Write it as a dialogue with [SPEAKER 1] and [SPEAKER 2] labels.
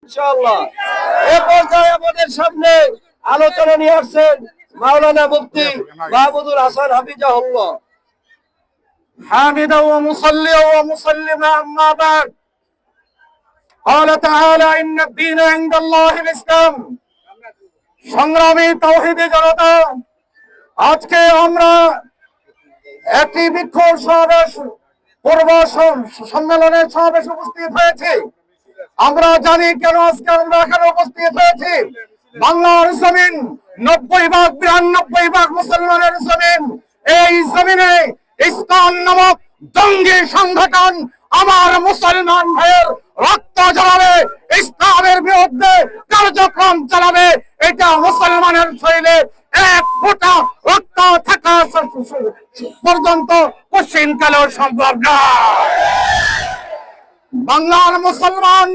[SPEAKER 1] ইনশাআল্লাহ। এ পর্যায়ে আমাদের সামনে আলোচনা নিয়ে আসছেন মাওলানা মুফতি মাহমুদুল হাসান হাফিজাহুল্লাহ। حامدا ومصليا ومسلما أما بعد قال تعالى إن الدين عند الله الإسلام। সংগ্রামী তাওহীদি জনতা, আজকে আমরা একটি বিক্ষোভ সমাবেশ পূর্ব সম্মেলনের সমাবেশ উপস্থিত হয়েছে। আমরা জানি কেন আজকে আমরা এখানে উপস্থিত হয়েছি। বাংলার জমিন 90 ভাগ 92 ভাগ মুসলমানের জমিন। এই জমিনে ইসলাম নামক জঙ্গি সংগঠন আমার মুসলমান ভাইয়ের রক্ত ঝরাবে, ইসলামের বিরুদ্ধে কার্যক্রম চালাবে। এটা মুসলমানের শরীরে এক ফোঁটা রক্ত থাকা পর্যন্ত কোশ্চিন কালেও সম্ভব না। বাংলার মুসলমান